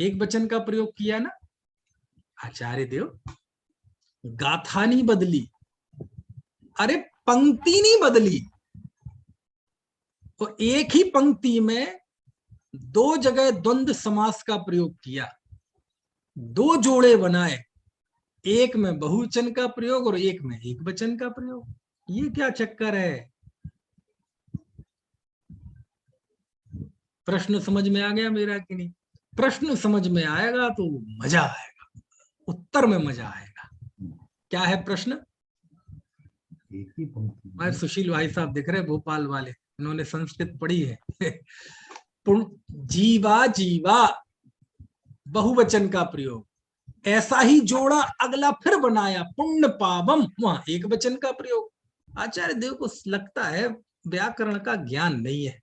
एक वचन का प्रयोग किया ना। आचार्य देव, गाथा नहीं बदली, अरे पंक्ति नहीं बदली, और एक ही पंक्ति में दो जगह द्वंद्व समास का प्रयोग किया, दो जोड़े बनाए, एक में बहुवचन का प्रयोग और एक में एक वचन का प्रयोग। ये क्या चक्कर है, प्रश्न समझ में आ गया मेरा कि नहीं, प्रश्न समझ में आएगा तो मजा आएगा, उत्तर में मजा आएगा। क्या है प्रश्न, एक ही पंक्ति, हमारे सुशील भाई साहब दिख रहे भोपाल वाले, इन्होंने संस्कृत पढ़ी है। जीवा जीवा बहुवचन का प्रयोग, ऐसा ही जोड़ा अगला फिर बनाया, पुण्य पावम, वहां एक वचन का प्रयोग। आचार्य देव को लगता है व्याकरण का ज्ञान नहीं है,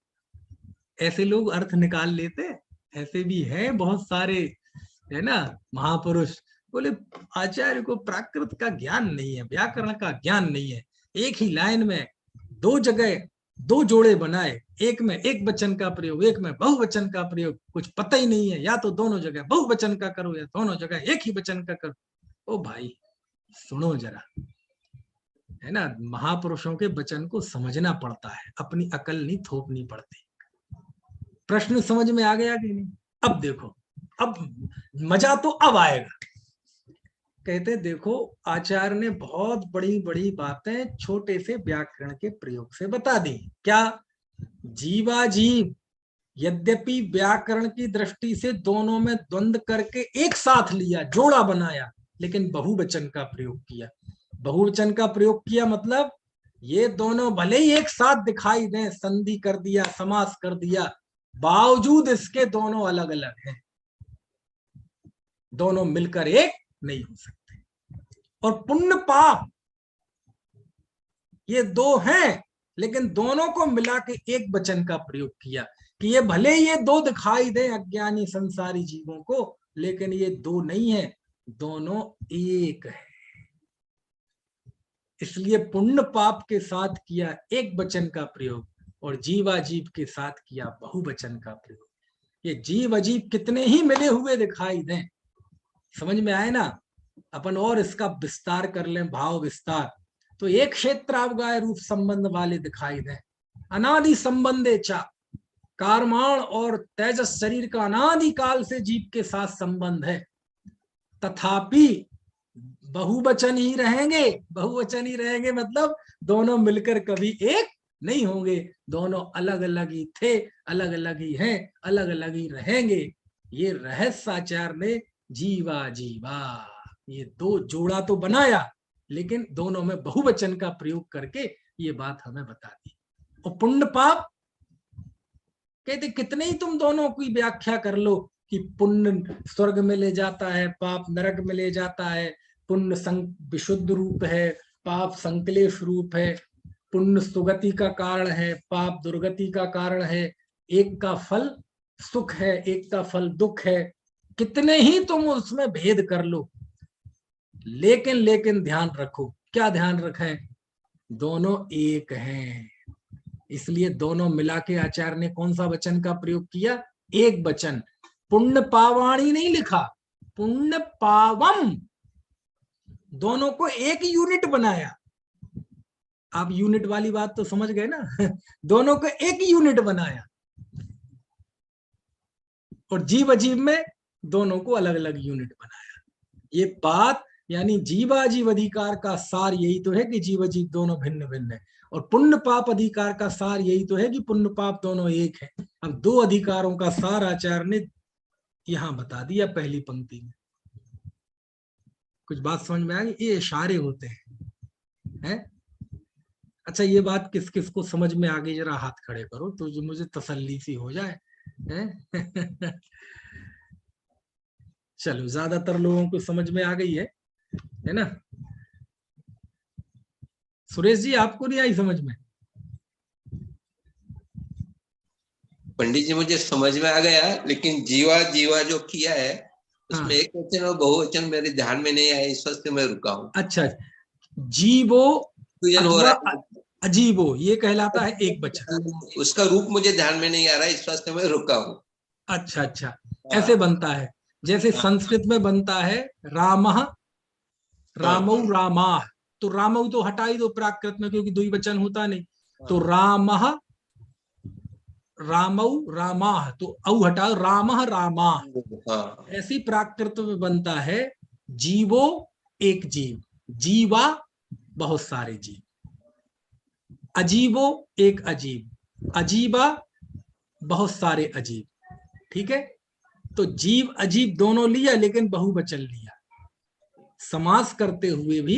ऐसे लोग अर्थ निकाल लेते, ऐसे भी है बहुत सारे, है ना, महापुरुष। बोले आचार्य को प्राकृत का ज्ञान नहीं है, व्याकरण का ज्ञान नहीं है, एक ही लाइन में दो जगह दो जोड़े बनाए, एक में एक वचन का प्रयोग, एक में बहुवचन का प्रयोग, कुछ पता ही नहीं है, या तो दोनों जगह बहुवचन का करो या दोनों जगह एक ही वचन का करो। ओ भाई सुनो जरा, है ना, महापुरुषों के वचन को समझना पड़ता है, अपनी अकल नहीं थोपनी पड़ती। प्रश्न समझ में आ गया कि नहीं, अब देखो, अब मजा तो अब आएगा, कहते देखो आचार्य ने बहुत बड़ी बड़ी बातें छोटे से व्याकरण के प्रयोग से बता दी। क्या? जीवाजीव यद्यपि व्याकरण की दृष्टि से दोनों में द्वंद्व करके एक साथ लिया, जोड़ा बनाया, लेकिन बहुवचन का प्रयोग किया। बहुवचन का प्रयोग किया मतलब ये दोनों भले ही एक साथ दिखाई दें, संधि कर दिया, समास कर दिया, बावजूद इसके दोनों अलग अलग हैं, दोनों मिलकर एक नहीं हो सकते। और पुण्य पाप ये दो हैं, लेकिन दोनों को मिला के एक वचन का प्रयोग किया कि ये भले ये दो दिखाई दे अज्ञानी संसारी जीवों को, लेकिन ये दो नहीं है, दोनों एक है। इसलिए पुण्य पाप के साथ किया एक वचन का प्रयोग और जीवाजीव के साथ किया बहुवचन का प्रयोग। ये जीव अजीब कितने ही मिले हुए दिखाई दें, समझ में आए ना, अपन और इसका विस्तार कर लें, भाव विस्तार, तो एक क्षेत्रावगाय रूप संबंध वाले दिखाई दें, अनादि संबंधे चा, कारमाण और तेजस शरीर का अनादि काल से जीव के साथ संबंध है, तथापि बहुवचन ही रहेंगे। बहुवचन ही रहेंगे मतलब दोनों मिलकर कभी एक नहीं होंगे, दोनों अलग अलग ही थे, अलग अलग ही हैं, अलग अलग ही रहेंगे। ये रहस्याचार्य ने जीवा जीवा ये दो जोड़ा तो बनाया, लेकिन दोनों में बहुवचन का प्रयोग करके ये बात हमें बता दी। और पुण्य पाप कहते कितने ही तुम दोनों की व्याख्या कर लो कि पुण्य स्वर्ग में ले जाता है, पाप नरक में ले जाता है, पुण्य विशुद्ध रूप है, पाप संकलेश रूप है, पुण्य सुगति का कारण है, पाप दुर्गति का कारण है, एक का फल सुख है, एक का फल दुख है, कितने ही तुम उसमें भेद कर लो, लेकिन ध्यान रखो, क्या ध्यान रखें? दोनों एक हैं। इसलिए दोनों मिला के आचार्य ने कौन सा वचन का प्रयोग किया? एक वचन। पुण्य पावाणी नहीं लिखा, पुण्य पावम, दोनों को एक यूनिट बनाया। आप यूनिट वाली बात तो समझ गए ना दोनों को एक यूनिट बनाया, और जीव अजीव में दोनों को अलग अलग यूनिट बनाया। ये बात यानी जीवाजीव अधिकार का सार यही तो है कि जीव अजीव दोनों भिन्न भिन्न है, और पुण्य पाप अधिकार का सार यही तो है कि पुण्य पाप दोनों एक है। अब दो अधिकारों का सार आचार्य ने यहां बता दिया पहली पंक्ति में। कुछ बात समझ में आ गई? ये इशारे होते हैं। अच्छा, ये बात किस किस को समझ में आ गई? जरा हाथ खड़े करो तो जो मुझे तसल्ली सी हो जाए है? चलो, ज्यादातर लोगों को समझ में आ गई है ना? सुरेश जी, आपको नहीं आई समझ में? पंडित जी मुझे समझ में आ गया, लेकिन जीवा जीवा जो किया है उसमें एक वचन और बहुवचन मेरे ध्यान में नहीं आया, इस वक्त मैं रुका हूँ। अच्छा, जीवो हो रहा है, अजीबो ये कहलाता है एक वचन, उसका रूप मुझे ध्यान में नहीं आ रहा, इस वक्त मैं रुका हूँ। अच्छा अच्छा, ऐसे बनता है जैसे संस्कृत में बनता है रामः रामौ रामाः, तो रामौ तो हटा ही दो प्राकृत में, क्योंकि द्विवचन होता नहीं, तो रामः रामौ रामाः, तो औ हटा, रामः रामाः। ऐसी प्राकृत में बनता है जीवो एक जीव, जीवा बहुत सारे जीव, अजीबो एक अजीब, अजीबा बहुत सारे अजीब। ठीक है, तो जीव अजीब दोनों लिया, लेकिन बहुवचन लिया, समास करते हुए भी,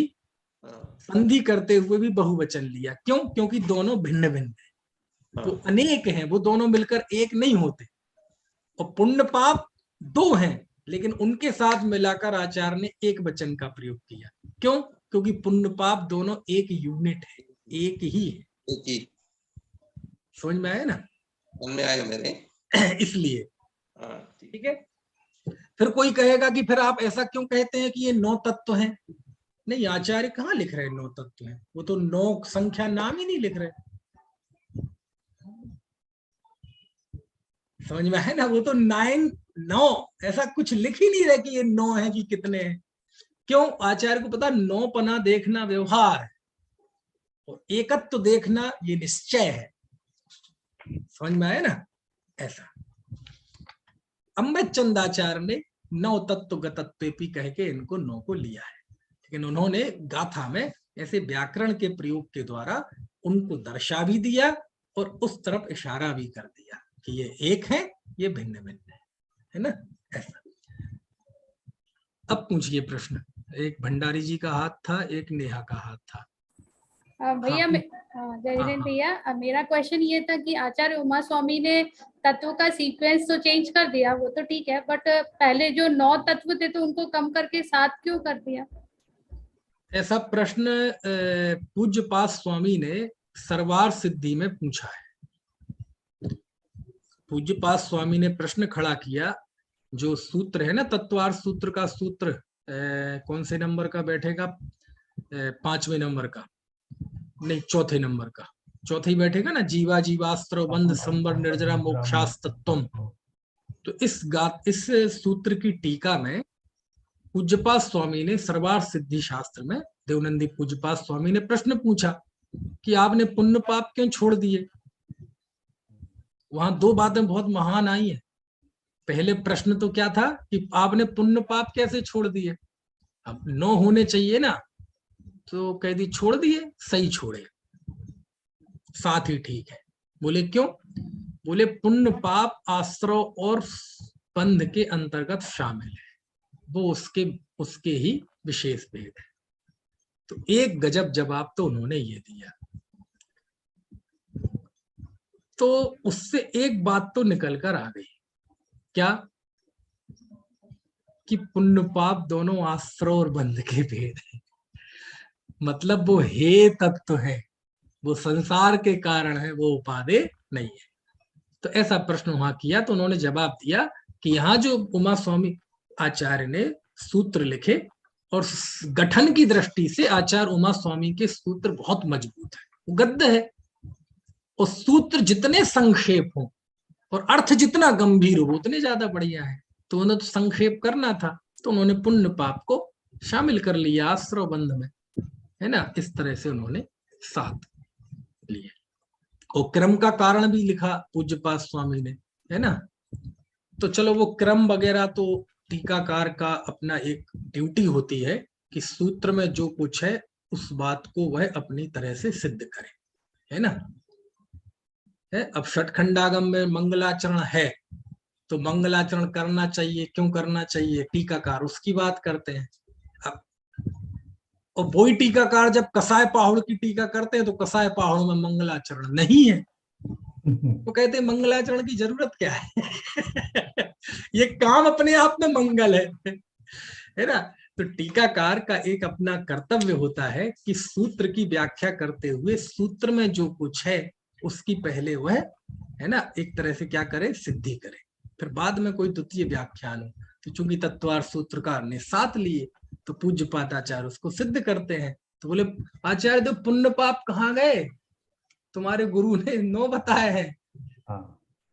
संधि करते हुए भी बहुवचन लिया। क्यों? क्योंकि दोनों भिन्न भिन्न हैं, तो अनेक हैं, वो दोनों मिलकर एक नहीं होते। और पुण्य पाप दो हैं, लेकिन उनके साथ मिलाकर आचार्य ने एक वचन का प्रयोग किया। क्यों? क्योंकि पुण्य पाप दोनों एक यूनिट है, एक ही है। समझ में आया ना? समझ में आया मेरे इसलिए ठीक है। फिर कोई कहेगा कि फिर आप ऐसा क्यों कहते हैं कि ये 9 तत्व हैं? नहीं, आचार्य कहाँ लिख रहे हैं 9 तत्व हैं, वो तो 9 संख्या नाम ही नहीं लिख रहे। समझ में है ना? वो तो 9 ऐसा कुछ लिख ही नहीं रहे कि ये 9 है कि कितने हैं। क्यों? आचार्य को पता 9 पना देखना व्यवहार है, और एकत्व देखना ये निश्चय है। समझ में आया ना? ऐसा अमृत चंदाचार्य ने 9 तत्व गतत्व कह के इनको 9 को लिया है। लेकिन उन्होंने गाथा में ऐसे व्याकरण के प्रयोग के द्वारा उनको दर्शा भी दिया और उस तरफ इशारा भी कर दिया कि ये एक है, ये भिन्न भिन्न है ना, ऐसा। अब पूछिए प्रश्न। एक भंडारी जी का हाथ था, एक नेहा का हाथ था। भैया जय हिंद भैया, मेरा क्वेश्चन ये था कि आचार्य उमा स्वामी ने तत्व का सीक्वेंस तो चेंज कर दिया, वो तो ठीक है, बट पहले जो 9 तत्व थे तो उनको कम करके 7 क्यों कर दिया? ऐसा प्रश्न पूज्यपाद स्वामी ने सर्वार सिद्धि में पूछा है। पूज्यपाद स्वामी ने प्रश्न खड़ा किया, जो सूत्र है ना तत्वार्थ सूत्र का सूत्र, कौन से नंबर का बैठेगा? 5वें नंबर का, नहीं 4थे नंबर का, चौथे ही बैठेगा ना, जीवा जीवास्त्र बंध संबर निर्जरा मोक्षास्तत्वम। तो इस सूत्र की टीका में पूज्यपाद स्वामी ने सर्वार्थ सिद्धि शास्त्र में, देवनंदी पूज्यपाद स्वामी ने प्रश्न पूछा कि आपने पुण्य पाप क्यों छोड़ दिए। वहां 2 बातें बहुत महान आई है। पहले प्रश्न तो क्या था कि आपने पुण्य पाप कैसे छोड़ दिए। अब 9 होने चाहिए ना, तो कह दी छोड़ दिए, सही छोड़े, 7 ही ठीक है। बोले क्यों? बोले पुण्य पाप आश्रय और बंध के अंतर्गत शामिल है, वो उसके ही विशेष भेद है। तो एक गजब जवाब तो उन्होंने ये दिया। तो उससे एक बात तो निकल कर आ गई, क्या? कि पुण्य पाप दोनों आश्रय और बंध के भेद है। मतलब वो हे तत्व है, वो संसार के कारण है, वो उपादेय नहीं है। तो ऐसा प्रश्न वहां किया तो उन्होंने जवाब दिया कि यहाँ जो उमा स्वामी आचार्य ने सूत्र लिखे, और गठन की दृष्टि से आचार्य उमा स्वामी के सूत्र बहुत मजबूत है, वो गद्य है। और सूत्र जितने संक्षेप हो और अर्थ जितना गंभीर हो उतने ज्यादा बढ़िया है। तो उन्हें तो संक्षेप करना था, तो उन्होंने पुण्य पाप को शामिल कर लिया आश्रय बंध में, है ना। इस तरह से उन्होंने 7 लिए। और क्रम का कारण भी लिखा पूज्यपाद स्वामी ने, है ना। तो चलो वो क्रम वगैरह तो टीकाकार का अपना एक ड्यूटी होती है कि सूत्र में जो कुछ है उस बात को वह अपनी तरह से सिद्ध करे, है ना। है अब षटखंडागम में मंगलाचरण है तो मंगलाचरण करना चाहिए, क्यों करना चाहिए, टीकाकार उसकी बात करते हैं। अब और वही टीकाकार जब कसाय पाहुड़ की टीका करते हैं तो कसाय पाहुड़ में मंगलाचरण नहीं है, तो कहते हैं मंगलाचरण की जरूरत क्या है। ये काम अपने आप में मंगल है ना। तो टीकाकार का एक अपना कर्तव्य होता है कि सूत्र की व्याख्या करते हुए सूत्र में जो कुछ है उसकी पहले वह, है ना, एक तरह से क्या करे, सिद्धि करे, फिर बाद में कोई द्वितीय व्याख्यान हो। तो चूंकि तत्वार्थ सूत्रकार ने 7 लिए तो पूज्यपाद आचार्य उसको सिद्ध करते हैं। तो बोले आचार्य तो पुण्य पाप कहाँ गए, तुम्हारे गुरु ने 9 बताए हैं।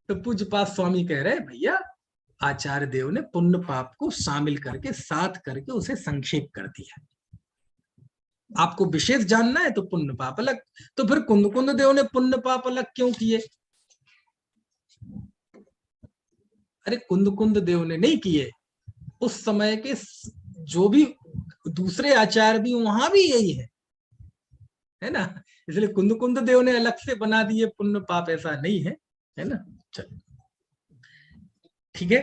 तो पूज्यपाद स्वामी कह रहे भैया आचार्य देव ने पुण्य पाप को शामिल करके 7 करके उसे संक्षेप कर दिया। आपको विशेष जानना है तो पुण्य पाप अलग। तो फिर कुंद देव ने पुण्य पाप अलग क्यों किए? अरे कुंद देव ने नहीं किए, उस समय के जो भी दूसरे आचार्य भी वहां भी यही है ना। इसलिए कुंद देव ने अलग से बना दिए पुण्य पाप, ऐसा नहीं है ना। चलो ठीक है।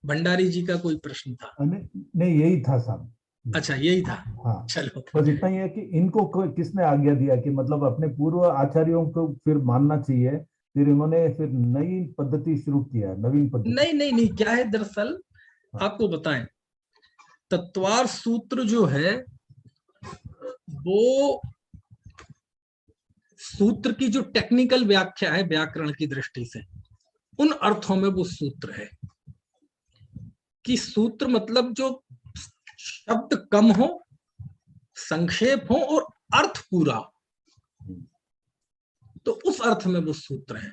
भंडारी जी का कोई प्रश्न था? नहीं यही था साहब। अच्छा यही था। हाँ चलो बस इतना ही है कि इनको किसने आज्ञा दिया कि मतलब अपने पूर्व आचार्यों को फिर मानना चाहिए, फिर इन्होंने फिर नई पद्धति शुरू किया, नवीन पद्धति? नहीं क्या है दरअसल आपको बताएं, तत्वार्थ सूत्र जो है वो सूत्र की जो टेक्निकल व्याख्या है व्याकरण की दृष्टि से, उन अर्थों में वो सूत्र है कि सूत्र मतलब जो शब्द कम हो, संक्षेप हो और अर्थ पूरा हो, तो उस अर्थ में वो सूत्र है।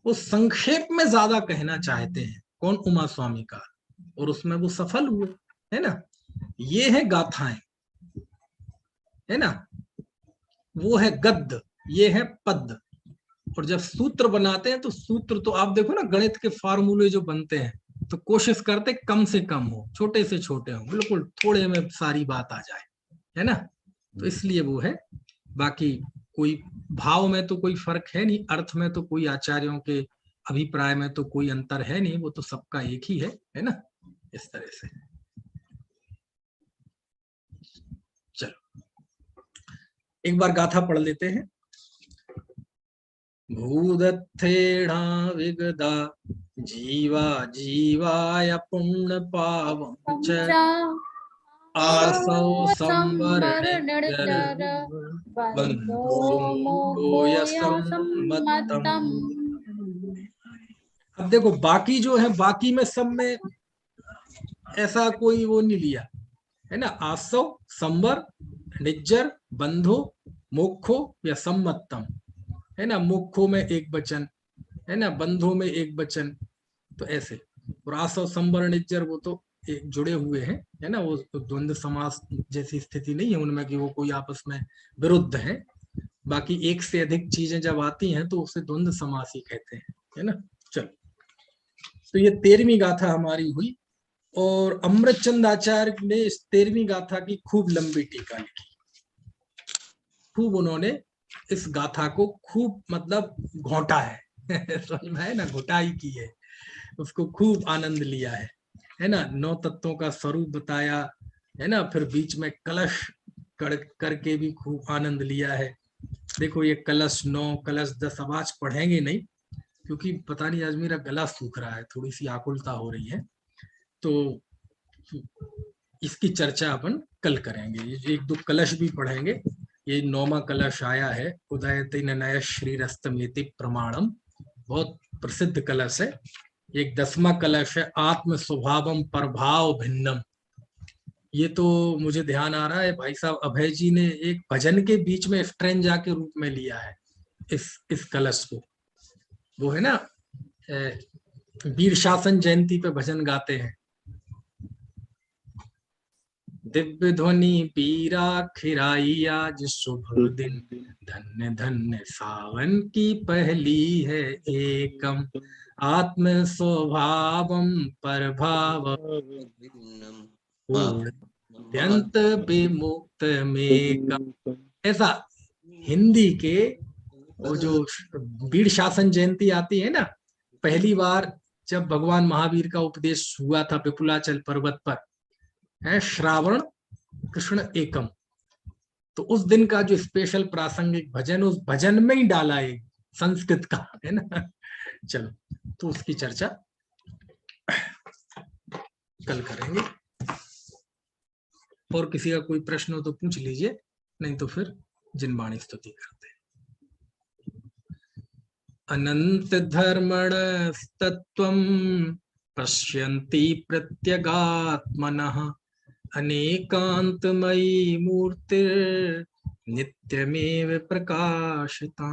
वो संक्षेप में ज्यादा कहना चाहते हैं, कौन? उमा स्वामी का, और उसमें वो सफल हुए, है ना। ये है गाथाएं, है ना, वो है गद्य, ये है पद। और जब सूत्र बनाते हैं तो सूत्र तो आप देखो ना, गणित के फार्मूले जो बनते हैं तो कोशिश करते कम से कम हो, छोटे से छोटे हो, बिल्कुल थोड़े में सारी बात आ जाए, है ना। तो इसलिए वो है, बाकी कोई भाव में तो कोई फर्क है नहीं, अर्थ में तो कोई आचार्यों के अभिप्राय में तो कोई अंतर है नहीं, वो तो सबका एक ही है ना, इस तरह से। चलो एक बार गाथा पढ़ लेते हैं। भूदत्थेणा विगदा जीवा जीवाय पुण्य पावं च आसौ संवरणिर्जर बंधो मोक्षो यस्सम्मतम्। अब देखो बाकी जो है, बाकी में सब में ऐसा कोई वो नहीं लिया है ना। आसौ संवर निज्जर बंधु मोक्षो या सम्मतम, है ना। मोक्षो में एक वचन है ना, बंधु में एक वचन, तो ऐसे। और आसव संवर निज्जर वो तो एक जुड़े हुए हैं, है ना। वो द्वंद्व समास जैसी स्थिति नहीं है उनमें कि वो कोई आपस में विरुद्ध है। बाकी एक से अधिक चीजें जब आती हैं तो उसे द्वंद्व समास ही कहते हैं, है ना। चलो तो ये 13वीं गाथा हमारी हुई, और अमृतचंद आचार्य ने इस 13वीं गाथा की खूब लंबी टीका लिखी। खूब उन्होंने इस गाथा को खूब मतलब घोंटा है समझ में है ना, घोटाई की है, उसको खूब आनंद लिया है ना। 9 तत्वों का स्वरूप बताया है ना, फिर बीच में कलश करके भी खूब आनंद लिया है। देखो ये कलश 9 कलश 10 अब आज पढ़ेंगे नहीं, क्योंकि पता नहीं आज मेरा गला सूख रहा है, थोड़ी सी आकुलता हो रही है, तो इसकी चर्चा अपन कल करेंगे। 1-2 कलश भी पढ़ेंगे। ये 9वां कलश आया है, उदयते ननय श्रीरस्तमेति प्रमाणम, बहुत प्रसिद्ध कलश है। एक 10वां कलश है आत्म स्वभावम प्रभाव भिन्नम। ये तो मुझे ध्यान आ रहा है भाई साहब अभय जी ने एक भजन के बीच में स्ट्रेंजा के रूप में लिया है इस कलश को। वो है ना वीर शासन जयंती पे भजन गाते हैं, दिव्य ध्वनि पीरा खिराई आज शुभ दिन, धन्य धन्य सावन की पहली है एकम, आत्म स्वभावम प्रभाव अत्यंत विमुक्त में। ऐसा हिंदी के वो जो वीर शासन जयंती आती है ना, पहली बार जब भगवान महावीर का उपदेश हुआ था विपुलाचल पर्वत पर, है श्रावण कृष्ण एकम, तो उस दिन का जो स्पेशल प्रासंगिक भजन उस भजन में ही डाला है संस्कृत का, है ना। चलो तो उसकी चर्चा कल करेंगे, और किसी का कोई प्रश्न हो तो पूछ लीजिए, नहीं तो फिर जिनवाणी स्तुति करते हैं। अनंत धर्मणस्तत्त्वं पश्यन्ति प्रत्यगात्मनः, अनेकांतमयी मूर्तिर् नित्यमेव प्रकाशिता।